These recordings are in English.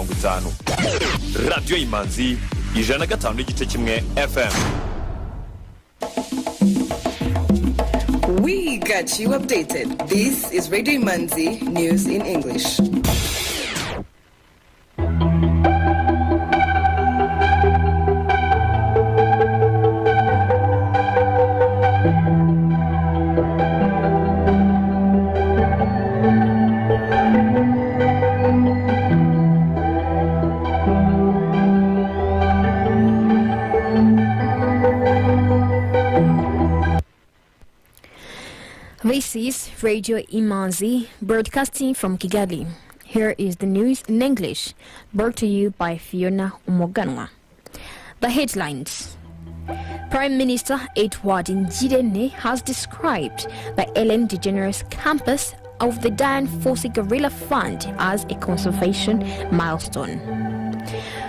50. Radio Imanzi, 105.1 FM. We got you updated. This is Radio Imanzi News in English. This is Radio Imanzi, broadcasting from Kigali. Here is the news in English, brought to you by Fiona Umoganwa. The headlines. Prime Minister Edward Ngirente has described the Degeneres Campus of the Diane Fossey Gorilla Fund as a conservation milestone.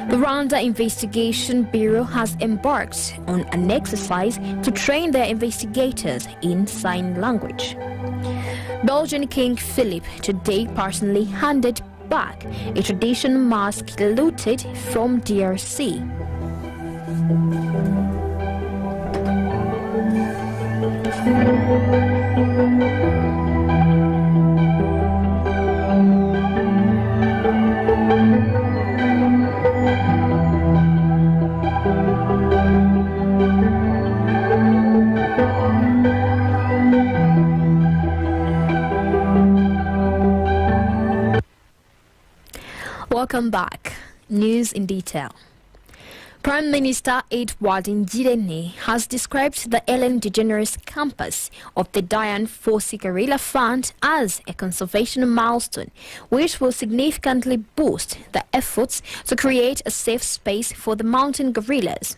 The Rwanda Investigation Bureau has embarked on an exercise to train their investigators in sign language. Belgian King Philip today personally handed back a traditional mask looted from DRC. Welcome back. News in detail. Prime Minister Edward Ngirente has described the Degeneres Campus of the Diane Fossey Gorilla Fund as a conservation milestone, which will significantly boost the efforts to create a safe space for the mountain gorillas.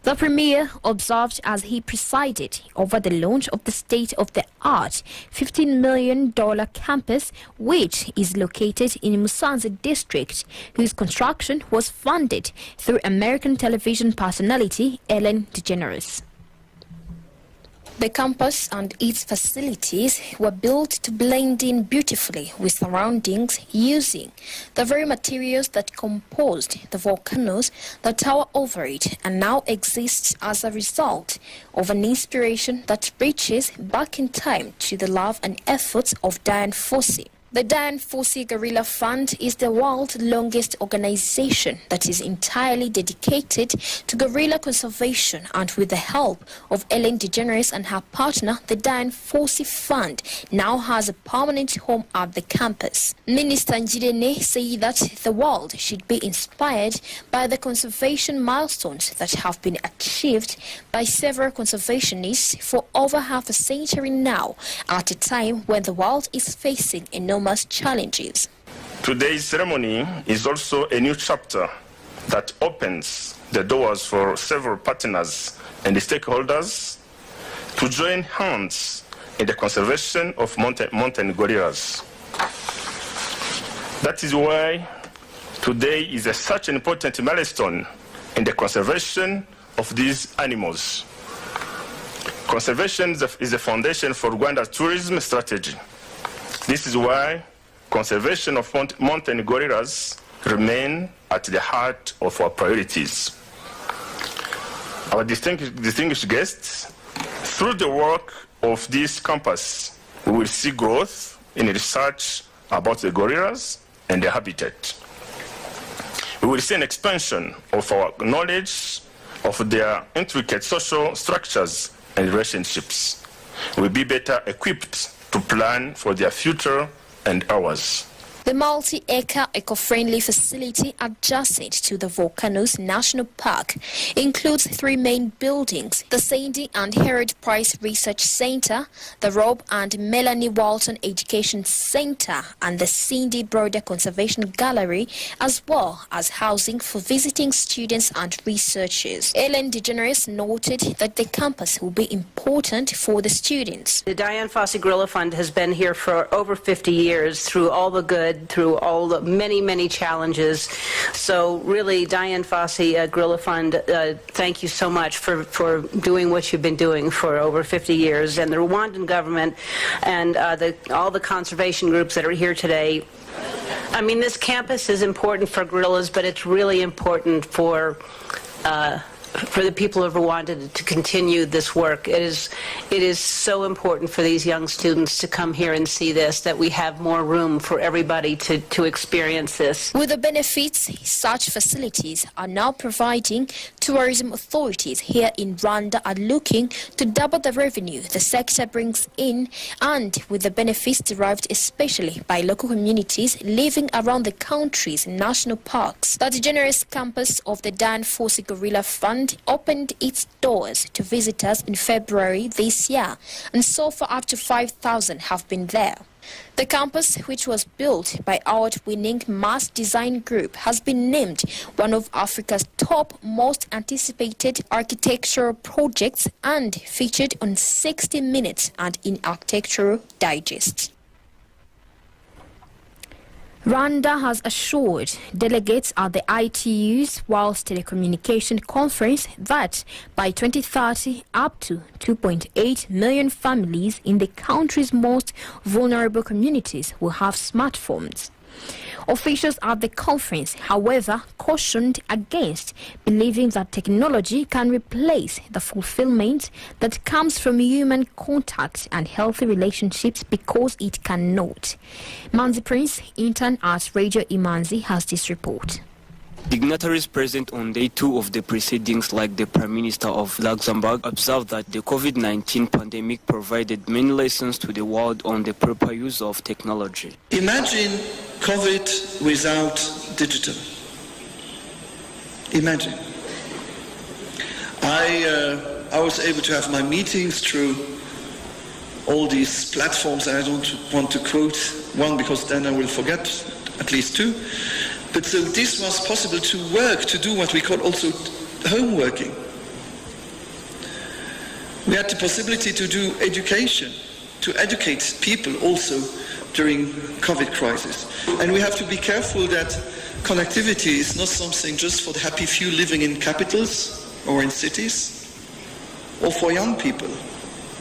The Premier observed as he presided over the launch of the state-of-the-art $15 million campus, which is located in Musanze district, whose construction was funded through American television personality Ellen DeGeneres. The campus and its facilities were built to blend in beautifully with surroundings using the very materials that composed the volcanoes that tower over it, and now exists as a result of an inspiration that reaches back in time to the love and efforts of Diane Fossey. The Diane Fossey Gorilla Fund is the world's longest organization that is entirely dedicated to gorilla conservation, and with the help of Ellen DeGeneres and her partner, the Diane Fossey Fund now has a permanent home at the campus. Minister Ngirente said that the world should be inspired by the conservation milestones that have been achieved by several conservationists for over half a century now, at a time when the world is facing enormous challenges. Today's ceremony is also a new chapter that opens the doors for several partners and stakeholders to join hands in the conservation of mountain gorillas. That is why today is such an important milestone in the conservation of these animals. Conservation is the foundation for Rwanda's tourism strategy. This is why conservation of mountain gorillas remain at the heart of our priorities. Our distinguished guests, through the work of this campus, we will see growth in research about the gorillas and their habitat. We will see an expansion of our knowledge of their intricate social structures and relationships. We will be better equipped to plan for their future and ours. The multi-acre eco-friendly facility adjacent to the Volcanoes National Park includes three main buildings: the Sandy and Herod Price Research Center, the Rob and Melanie Walton Education Center, and the Cindy Broder Conservation Gallery, as well as housing for visiting students and researchers. Ellen DeGeneres noted that the campus will be important for the students. The Diane Fossey Gorilla Fund has been here for over 50 years through all the good, through all the many challenges. So really, Diane Fossey Gorilla Fund, thank you so much for doing what you've been doing for over 50 years. And the Rwandan government and all the conservation groups that are here today I mean, this campus is important for gorillas, but it's really important for the people of Rwanda to continue this work. It is so important for these young students to come here and see this, that we have more room for everybody to experience this. With the benefits such facilities are now providing, tourism authorities here in Rwanda are looking to double the revenue the sector brings in, and with the benefits derived especially by local communities living around the country's national parks. The Degeneres Campus of the Diane Fossey Gorilla Fund opened its doors to visitors in February this year, and so far up to 5,000 have been there. The campus, which was built by award-winning Mass Design Group, has been named one of Africa's top most anticipated architectural projects and featured on 60 Minutes and in Architectural Digest. Rwanda has assured delegates at the ITU's World Telecommunication Conference that by 2030, up to 2.8 million families in the country's most vulnerable communities will have smartphones. Officials at the conference, however, cautioned against believing that technology can replace the fulfillment that comes from human contact and healthy relationships, because it cannot. Manzi Prince, intern at Radio Imanzi, has this report. Dignitaries present on day 2 of the proceedings, like the Prime Minister of Luxembourg, observed that the COVID-19 pandemic provided many lessons to the world on the proper use of technology. Imagine COVID without digital. Imagine. I was able to have my meetings through all these platforms, and I don't want to quote one because then I will forget at least 2. But so this was possible to work, to do what we call also home working. We had the possibility to do education, to educate people also during COVID crisis. And we have to be careful that connectivity is not something just for the happy few living in capitals or in cities, or for young people.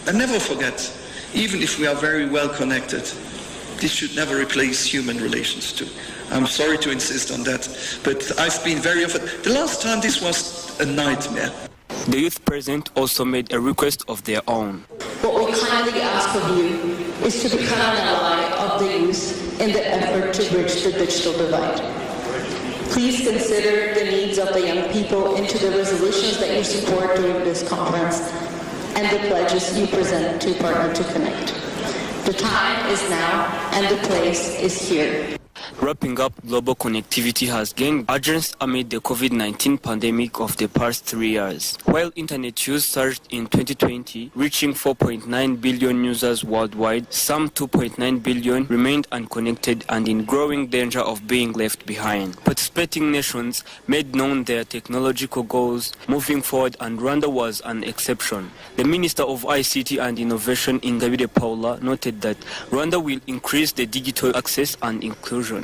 And never forget, even if we are very well connected, this should never replace human relations too. I'm sorry to insist on that, but I've been very often. The last time this was a nightmare. The youth present also made a request of their own. What we kindly ask of you is to become an ally of the youth in the effort to bridge the digital divide. Please consider the needs of the young people into the resolutions that you support during this conference and the pledges you present to Partner to Connect. The time is now and the place is here. Wrapping up, global connectivity has gained urgency amid the COVID-19 pandemic of the past 3 years. While internet use surged in 2020, reaching 4.9 billion users worldwide, some 2.9 billion remained unconnected and in growing danger of being left behind. Participating nations made known their technological goals moving forward, and Rwanda was an exception. The Minister of ICT and Innovation, Ingabire Paula, noted that Rwanda will increase the digital access and inclusion.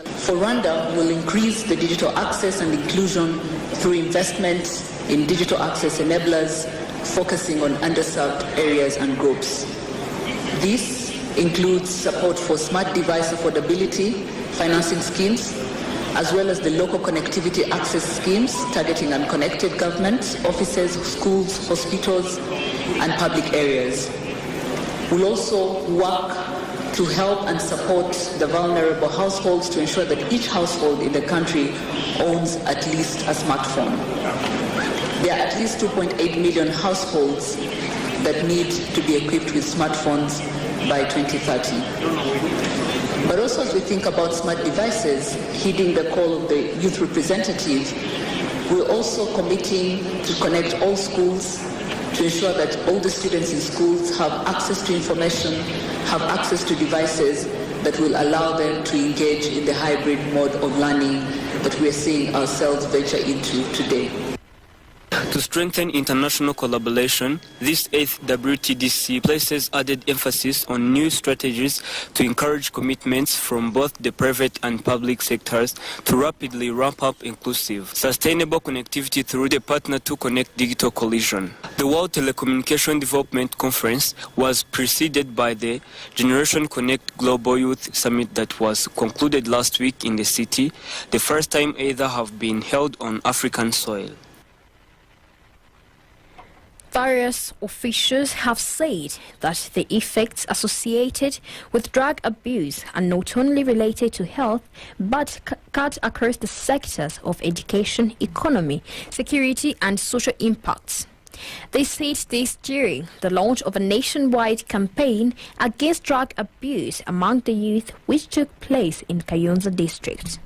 For Rwanda, we'll increase the digital access and inclusion through investments in digital access enablers, focusing on underserved areas and groups. This includes support for smart device affordability, financing schemes, as well as the local connectivity access schemes targeting unconnected governments, offices, schools, hospitals, and public areas. We'll also work to help and support the vulnerable households to ensure that each household in the country owns at least a smartphone. There are at least 2.8 million households that need to be equipped with smartphones by 2030. But also, as we think about smart devices, heeding the call of the youth representative, we're also committing to connect all schools to ensure that all the students in schools have access to information, have access to devices that will allow them to engage in the hybrid mode of learning that we're seeing ourselves venture into today. To strengthen international collaboration, this 8th WTDC places added emphasis on new strategies to encourage commitments from both the private and public sectors to rapidly ramp up inclusive, sustainable connectivity through the Partner to Connect Digital Coalition. The World Telecommunication Development Conference was preceded by the Generation Connect Global Youth Summit that was concluded last week in the city, the first time either have been held on African soil. Various officials have said that the effects associated with drug abuse are not only related to health but cut across the sectors of education, economy, security and social impacts. They said this during the launch of a nationwide campaign against drug abuse among the youth which took place in Kayonza district.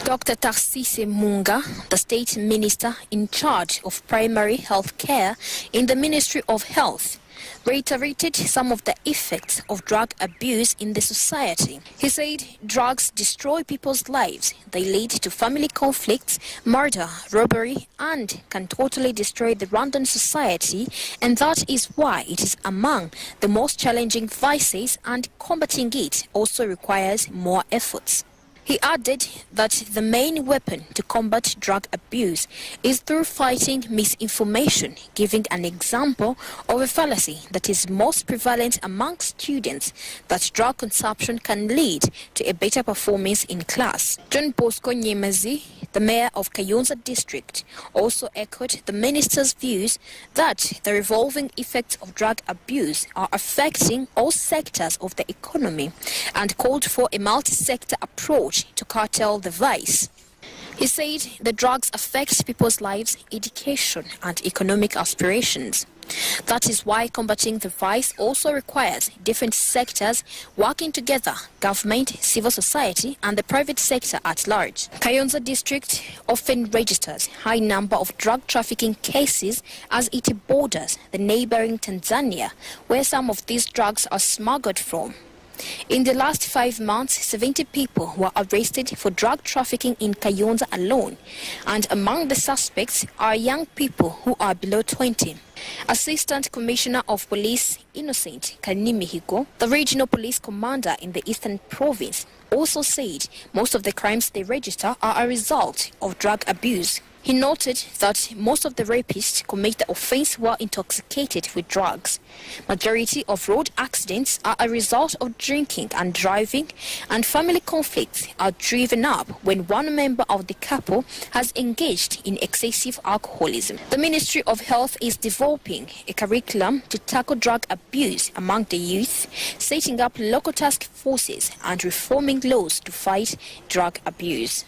Dr. Tarsise Munga, the state minister in charge of primary health care in the Ministry of Health, reiterated some of the effects of drug abuse in the society. He said drugs destroy people's lives. They lead to family conflicts, murder, robbery, and can totally destroy the Rwandan society, and that is why it is among the most challenging vices, and combating it also requires more efforts. He added that the main weapon to combat drug abuse is through fighting misinformation, giving an example of a fallacy that is most prevalent among students, that drug consumption can lead to a better performance in class. John Bosco Nyemazi, the mayor of Kayonza district, also echoed the minister's views that the revolving effects of drug abuse are affecting all sectors of the economy, and called for a multi-sector approach to curtail the vice. He said the drugs affect people's lives, education and economic aspirations. That is why combating the vice also requires different sectors working together: government, civil society and the private sector at large. Kayonza district often registers high number of drug trafficking cases as it borders the neighboring Tanzania, where some of these drugs are smuggled from. In the last 5 months, 70 people were arrested for drug trafficking in Kayonza alone, and among the suspects are young people who are below 20. Assistant Commissioner of Police Innocent Kanimihigo, the regional police commander in the Eastern Province, also said most of the crimes they register are a result of drug abuse. He noted that most of the rapists commit the offense while intoxicated with drugs. Majority of road accidents are a result of drinking and driving, and family conflicts are driven up when one member of the couple has engaged in excessive alcoholism. The Ministry of Health is developing a curriculum to tackle drug abuse among the youth, setting up local task forces and reforming laws to fight drug abuse.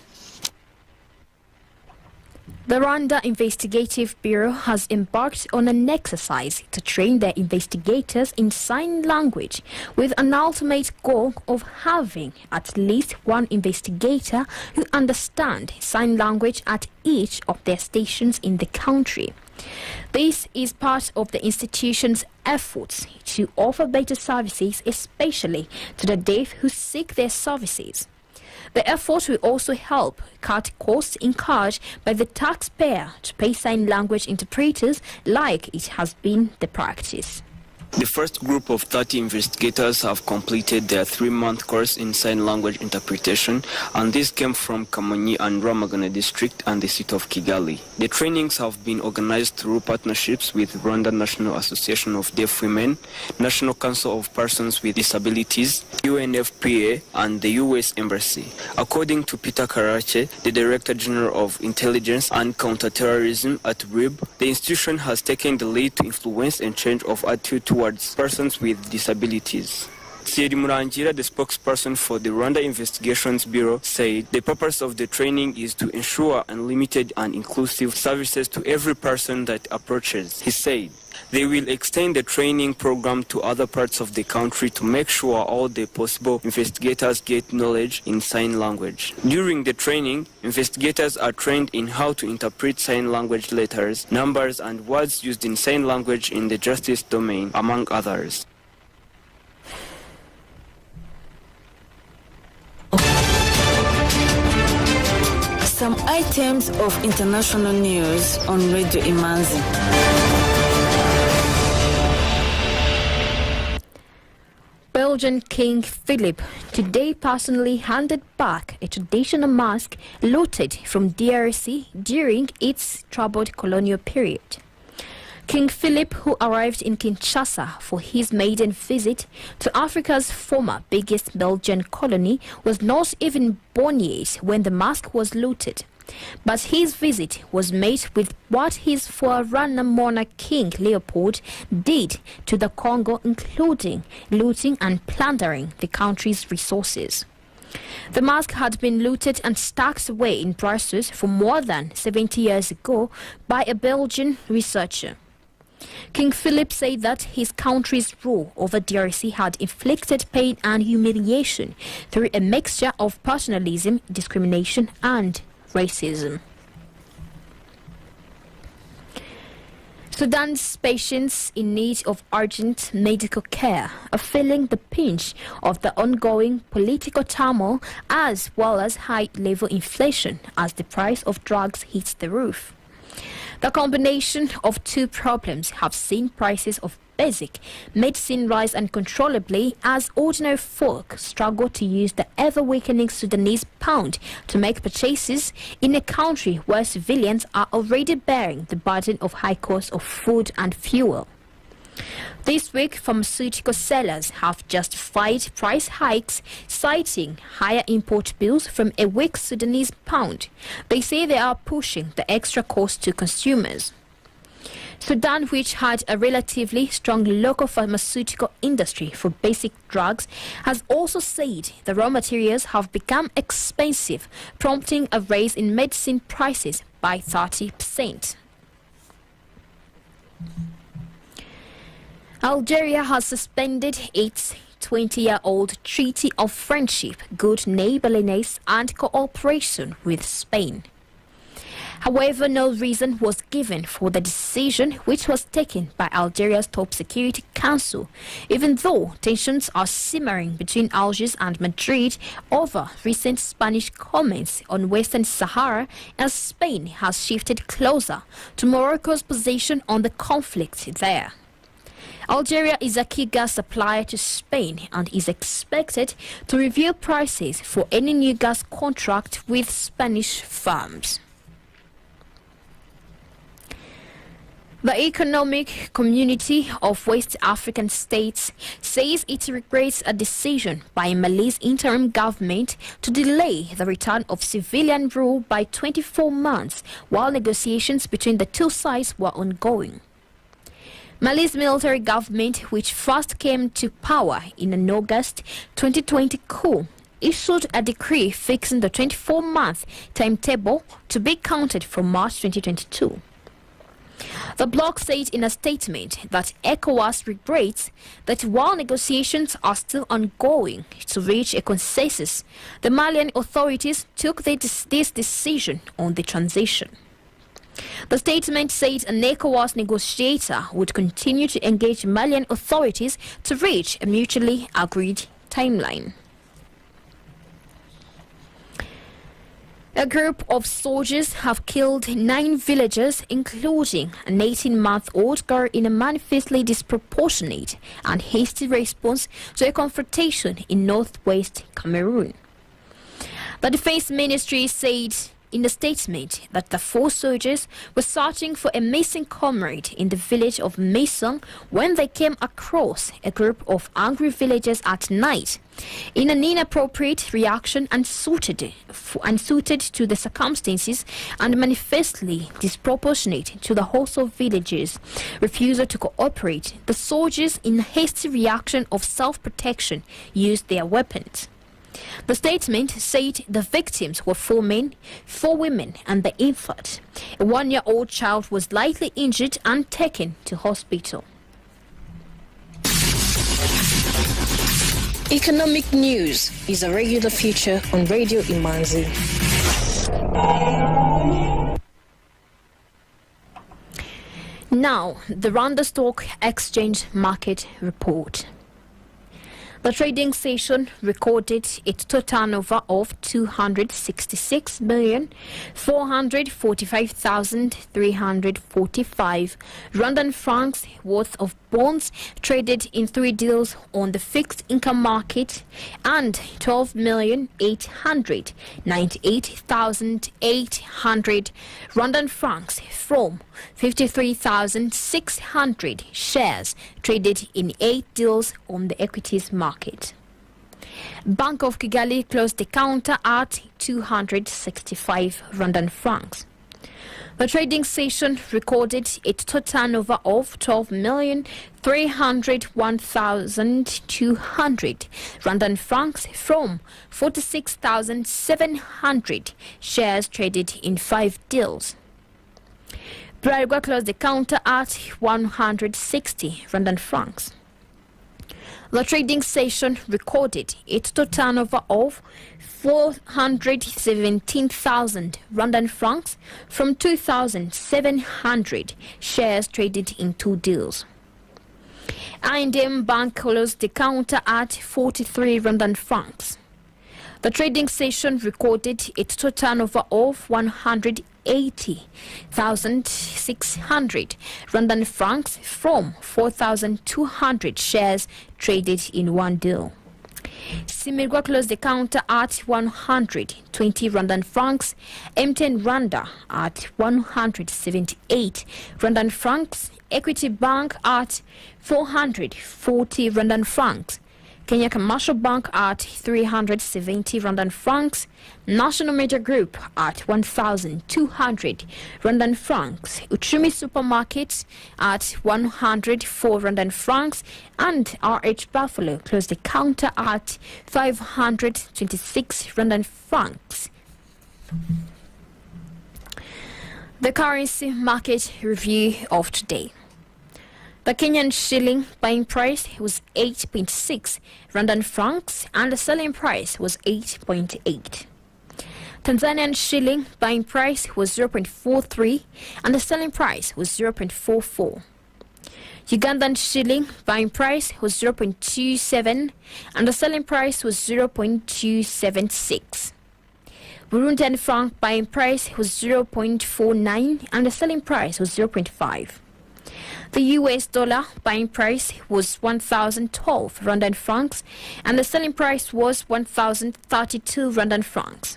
The Rwanda Investigative Bureau has embarked on an exercise to train their investigators in sign language, with an ultimate goal of having at least one investigator who understands sign language at each of their stations in the country. This is part of the institution's efforts to offer better services, especially to the deaf who seek their services. The effort will also help cut costs incurred by the taxpayer to pay sign language interpreters, like it has been the practice. The first group of 30 investigators have completed their 3-month course in sign language interpretation, and this came from Kamonyi and Rwamagana district and the city of Kigali. The trainings have been organized through partnerships with Rwanda National Association of Deaf Women, National Council of Persons with Disabilities, UNFPA, and the US Embassy. According to Peter Karache, the Director General of Intelligence and Counterterrorism at RIB, the institution has taken the lead to influence and change of attitude towards persons with disabilities. Thierry Murangira, the spokesperson for the Rwanda Investigations Bureau, said the purpose of the training is to ensure unlimited and inclusive services to every person that approaches. He said they will extend the training program to other parts of the country to make sure all the possible investigators get knowledge in sign language. During the training, investigators are trained in how to interpret sign language letters, numbers, and words used in sign language in the justice domain, among others. some items of international news on Radio Imanzi. Belgian King Philip today personally handed back a traditional mask looted from DRC during its troubled colonial period. King Philip, who arrived in Kinshasa for his maiden visit to Africa's former biggest Belgian colony, was not even born yet when the mask was looted. But his visit was made with what his forerunner monarch King Leopold did to the Congo, including looting and plundering the country's resources. The mask had been looted and stacked away in Brussels for more than 70 years ago by a Belgian researcher. King Philip said that his country's rule over DRC had inflicted pain and humiliation through a mixture of personalism, discrimination and racism. Sudan's patients in need of urgent medical care are feeling the pinch of the ongoing political turmoil as well as high-level inflation as the price of drugs hits the roof. The combination of two problems have seen prices of basic medicine rise uncontrollably as ordinary folk struggle to use the ever-weakening Sudanese pound to make purchases in a country where civilians are already bearing the burden of high costs of food and fuel. This week, pharmaceutical sellers have justified price hikes, citing higher import bills from a weak Sudanese pound. They say they are pushing the extra cost to consumers. Sudan, which had a relatively strong local pharmaceutical industry for basic drugs, has also said the raw materials have become expensive, prompting a raise in medicine prices by 30%. Algeria has suspended its 20-year-old Treaty of Friendship, Good Neighborliness and Cooperation with Spain. However, no reason was given for the decision, which was taken by Algeria's top security council, even though tensions are simmering between Algiers and Madrid over recent Spanish comments on Western Sahara, as Spain has shifted closer to Morocco's position on the conflict there. Algeria is a key gas supplier to Spain and is expected to review prices for any new gas contract with Spanish firms. The Economic Community of West African States says it regrets a decision by Mali's interim government to delay the return of civilian rule by 24 months while negotiations between the two sides were ongoing. Mali's military government, which first came to power in an August 2020 coup, issued a decree fixing the 24-month timetable to be counted from March 2022. The bloc said in a statement that ECOWAS regrets that while negotiations are still ongoing to reach a consensus, the Malian authorities took this decision on the transition. The statement said an ECOWAS negotiator would continue to engage Malian authorities to reach a mutually agreed timeline. A group of soldiers have killed 9 villagers, including an 18-month-old girl, in a manifestly disproportionate and hasty response to a confrontation in northwest Cameroon. The Defense Ministry said in a statement that the 4 soldiers were searching for a missing comrade in the village of Mason when they came across a group of angry villagers at night, in an inappropriate reaction unsuited to the circumstances and manifestly disproportionate to the hostile villagers' refusal to cooperate. The soldiers, in a hasty reaction of self-protection, used their weapons. The statement said the victims were 4 men, 4 women and the infant. A 1-year-old child was lightly injured and taken to hospital. Economic news is a regular feature on Radio Imanzi. Now, the Rwanda Stock Exchange Market Report. The trading session recorded a total turnover of 266,445,345 Rwandan francs worth of bonds traded in 3 deals on the fixed income market and 12,898,800 Rwandan francs from 53,600 shares traded in 8 deals on the equities market. Bank of Kigali closed the counter at 265 Rwandan francs. The trading session recorded a total turnover of 12,301,200 Rwandan francs from 46,700 shares traded in 5 deals. Bralirwa closed the counter at 160 Rwandan francs. The trading session recorded a total turnover of 417,000 Rwandan francs from 2,700 shares traded in 2 deals. I&M Bank closed the counter at 43 Rwandan francs. The trading session recorded a total turnover of 180,600 Rwandan francs from 4,200 shares traded in 1 deal. Simirwa closed the counter at 120 Rwandan francs, M10 Rwanda at 178 Rwandan francs, Equity Bank at 440 Rwandan francs, Kenya Commercial Bank at 370 Rwandan francs, National Media Group at 1,200 Rwandan francs, Uchumi Supermarkets at 104 Rwandan francs, and RH Buffalo closed the counter at 526 Rwandan francs. The currency market review of today. The Kenyan shilling buying price was 8.6 Rwandan francs and the selling price was 8.8. Tanzanian shilling buying price was 0.43 and the selling price was 0.44. Ugandan shilling buying price was 0.27 and the selling price was 0.276. Burundian franc buying price was 0.49 and the selling price was 0.5. The US dollar buying price was 1,012 Rwandan francs and the selling price was 1,032 Rwandan francs.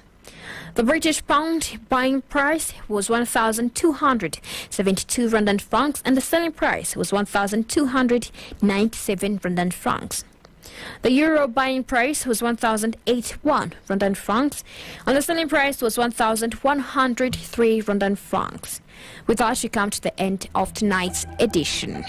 The British pound buying price was 1,272 Rwandan francs and the selling price was 1,297 Rwandan francs. The euro buying price was 1,081 Rwandan francs and the selling price was 1,103 Rwandan francs. With that, we come to the end of tonight's edition.